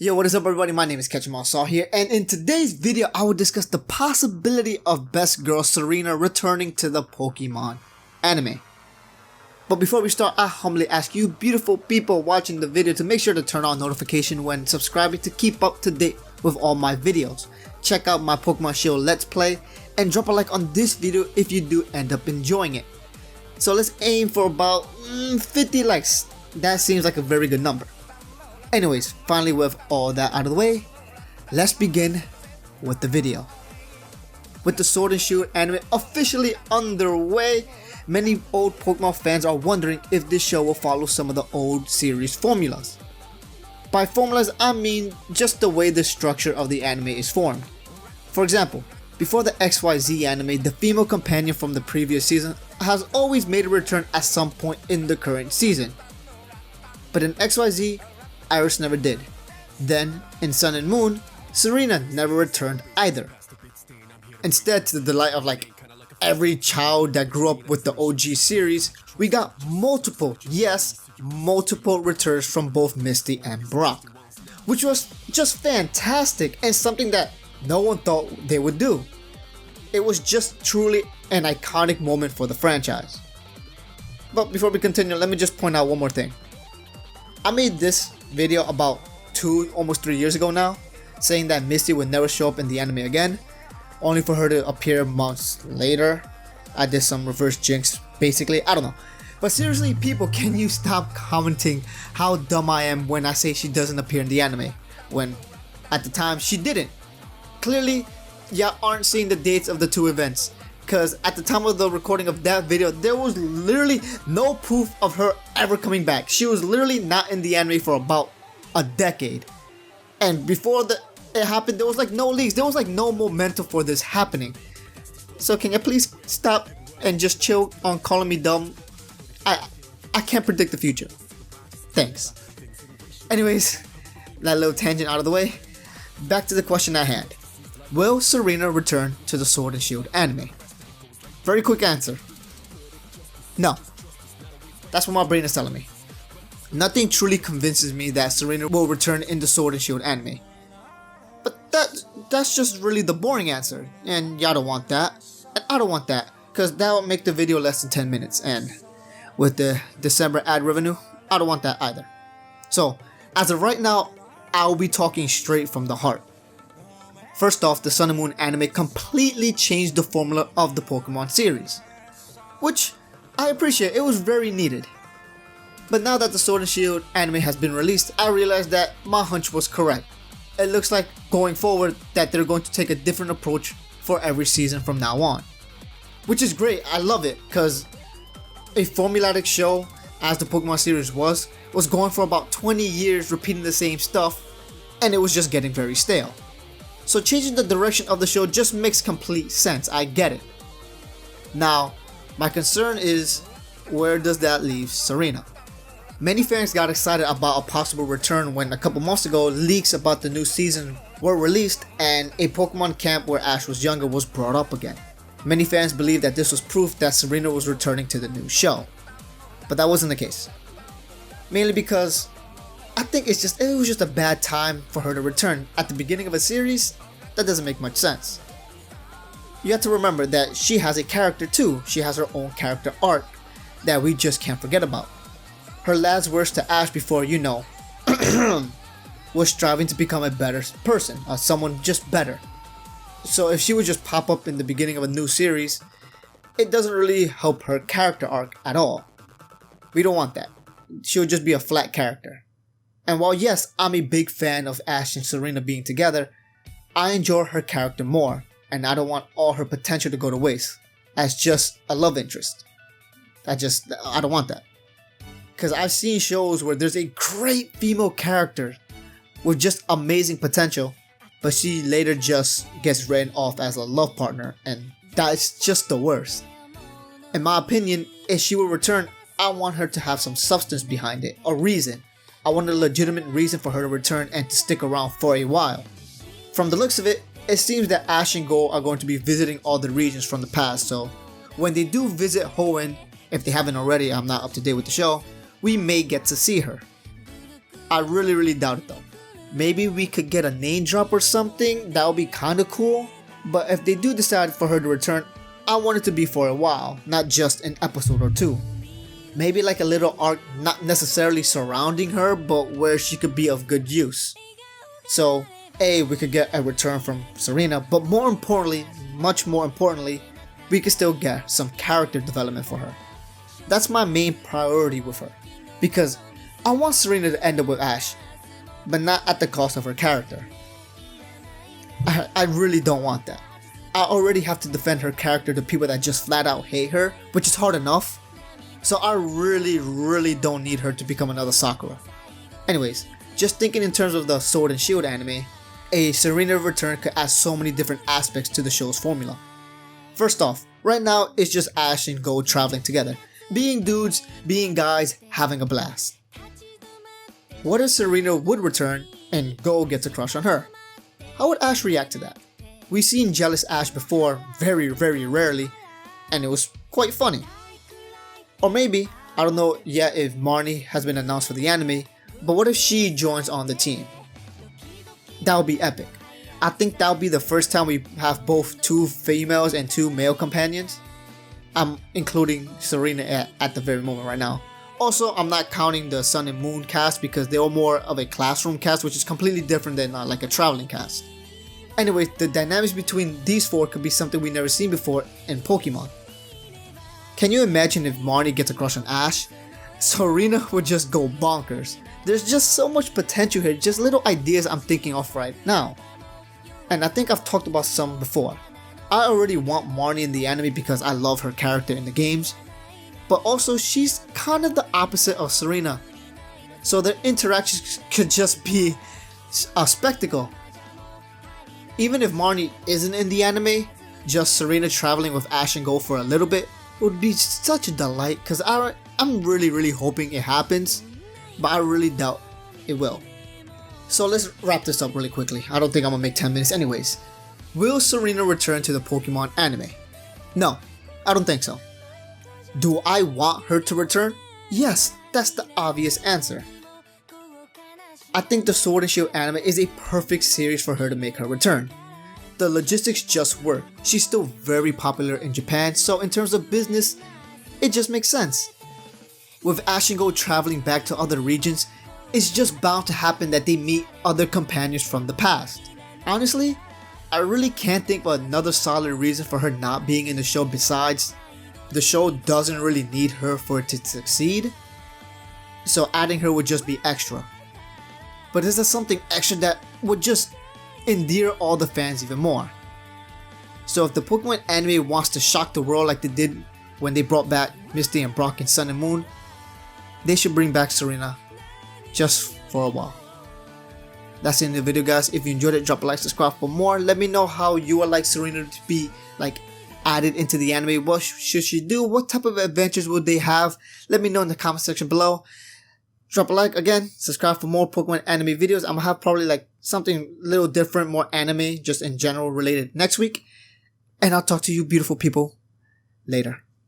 Yo, what is up everybody, my name is Ketchumal here, and in today's video I will discuss the possibility of best girl Serena returning to the Pokemon anime. But before we start, I humbly ask you beautiful people watching the video to make sure to turn on notification when subscribing to keep up to date with all my videos. Check out my Pokemon Shield Let's Play and drop a like on this video if you do end up enjoying it. So let's aim for about 50 likes, that seems like a very good number. Anyways, finally with all that out of the way, let's begin with the video. With the Sword and Shield anime officially underway, many old Pokemon fans are wondering if this show will follow some of the old series formulas. By formulas, I mean just the way the structure of the anime is formed. For example, before the XYZ anime, the female companion from the previous season has always made a return at some point in the current season. But in XYZ, Iris never did. Then, in Sun and Moon, Serena never returned either. Instead, to the delight of every child that grew up with the OG series, we got multiple returns from both Misty and Brock, which was just fantastic and something that no one thought they would do. It was just truly an iconic moment for the franchise. But before we continue, let me just point out one more thing. I made this video about almost 3 years ago now, saying that Misty would never show up in the anime again, only for her to appear months later. I did some reverse jinx, basically, I don't know. But seriously, people, can you stop commenting how dumb I am when I say she doesn't appear in the anime, when at the time she didn't. Clearly, y'all aren't seeing the dates of the two events, because at the time of the recording of that video, there was literally no proof of her ever coming back. She was literally not in the anime for about a decade. And before it happened, there was no leaks, there was no momentum for this happening. So can you please stop and just chill on calling me dumb? I can't predict the future. Thanks. Anyways, that little tangent out of the way, back to the question at hand. Will Serena return to the Sword and Shield anime? Very quick answer. No. That's what my brain is telling me. Nothing truly convinces me that Serena will return in the Sword and Shield anime. But that's just really the boring answer, and y'all don't want that, and I don't want that, because that will make the video less than 10 minutes, and with the December ad revenue, I don't want that either. So, as of right now, I'll be talking straight from the heart. First off, the Sun and Moon anime completely changed the formula of the Pokemon series, which I appreciate, it was very needed. But now that the Sword and Shield anime has been released, I realized that my hunch was correct. It looks like going forward that they're going to take a different approach for every season from now on. Which is great, I love it, because a formulaic show, as the Pokemon series was going for about 20 years repeating the same stuff, and it was just getting very stale. So changing the direction of the show just makes complete sense, I get it. Now, my concern is, where does that leave Serena? Many fans got excited about a possible return when a couple months ago leaks about the new season were released and a Pokemon camp where Ash was younger was brought up again. Many fans believed that this was proof that Serena was returning to the new show. But that wasn't the case. Mainly because I think it was just a bad time for her to return. At the beginning of a series, that doesn't make much sense. You have to remember that she has a character too. She has her own character arc that we just can't forget about. Her last words to Ash before, was striving to become a better person, someone just better. So if she would just pop up in the beginning of a new series, it doesn't really help her character arc at all. We don't want that. She'll just be a flat character. And while yes, I'm a big fan of Ash and Serena being together, I enjoy her character more, and I don't want all her potential to go to waste as just a love interest. I don't want that. Because I've seen shows where there's a great female character with just amazing potential, but she later just gets written off as a love partner, and that's just the worst. In my opinion, if she will return, I want her to have some substance behind it, a reason. I want a legitimate reason for her to return and to stick around for a while. From the looks of it, it seems that Ash and Gold are going to be visiting all the regions from the past, so when they do visit Hoenn, if they haven't already, I'm not up to date with the show, we may get to see her. I really doubt it though. maybe we could get a name drop or something. That would be kinda cool. But if they do decide for her to return, I want it to be for a while, not just an episode or two. Maybe like a little arc, not necessarily surrounding her, but where she could be of good use. So, we could get a return from Serena, but more importantly, much more importantly, we could still get some character development for her. That's my main priority with her, because I want Serena to end up with Ash, but not at the cost of her character. I really don't want that. I already have to defend her character to people that just flat out hate her, which is hard enough. So I really don't need her to become another Sakura. Anyways, just thinking in terms of the Sword and Shield anime, a Serena return could add so many different aspects to the show's formula. First off, right now it's just Ash and Go traveling together, being dudes, being guys, having a blast. What if Serena would return and Go gets a crush on her? How would Ash react to that? We've seen jealous Ash before, very rarely, and it was quite funny. Or maybe, I don't know yet if Marnie has been announced for the anime, but what if she joins on the team? That would be epic. I think that would be the first time we have both two females and two male companions. I'm including Serena at the very moment right now. Also, I'm not counting the Sun and Moon cast because they were more of a classroom cast, which is completely different than like a traveling cast. Anyways, the dynamics between these four could be something we've never seen before in Pokemon. Can you imagine if Marnie gets a crush on Ash? Serena would just go bonkers. There's just so much potential here, just little ideas I'm thinking of right now. And I think I've talked about some before. I already want Marnie in the anime because I love her character in the games. But also she's kind of the opposite of Serena. So their interactions could just be a spectacle. Even if Marnie isn't in the anime, just Serena traveling with Ash and Go for a little bit would be such a delight, because I'm really hoping it happens, but I really doubt it will. So let's wrap this up really quickly. I don't think I'm gonna make 10 minutes anyways. Will Serena return to the Pokemon anime? No, I don't think so. Do I want her to return? Yes, that's the obvious answer. I think the Sword and Shield anime is a perfect series for her to make her return. The logistics just work. She's still very popular in Japan, so in terms of business, it just makes sense. With Ash and Go traveling back to other regions, it's just bound to happen that they meet other companions from the past. Honestly, I really can't think of another solid reason for her not being in the show besides the show doesn't really need her for it to succeed, so adding her would just be extra. But is there something extra that would just endear all the fans even more? So if the Pokemon anime wants to shock the world like they did when they brought back Misty and Brock in Sun and Moon, they should bring back Serena just for a while. That's it in the video, guys. If you enjoyed it, drop a like, subscribe for more. Let me know how you would like Serena to be added into the anime. What should she do? What type of adventures would they have? Let me know in the comment section below. Drop a like again, subscribe for more Pokemon anime videos. I'm gonna have probably something a little different, more anime, just in general related next week. And I'll talk to you beautiful people later.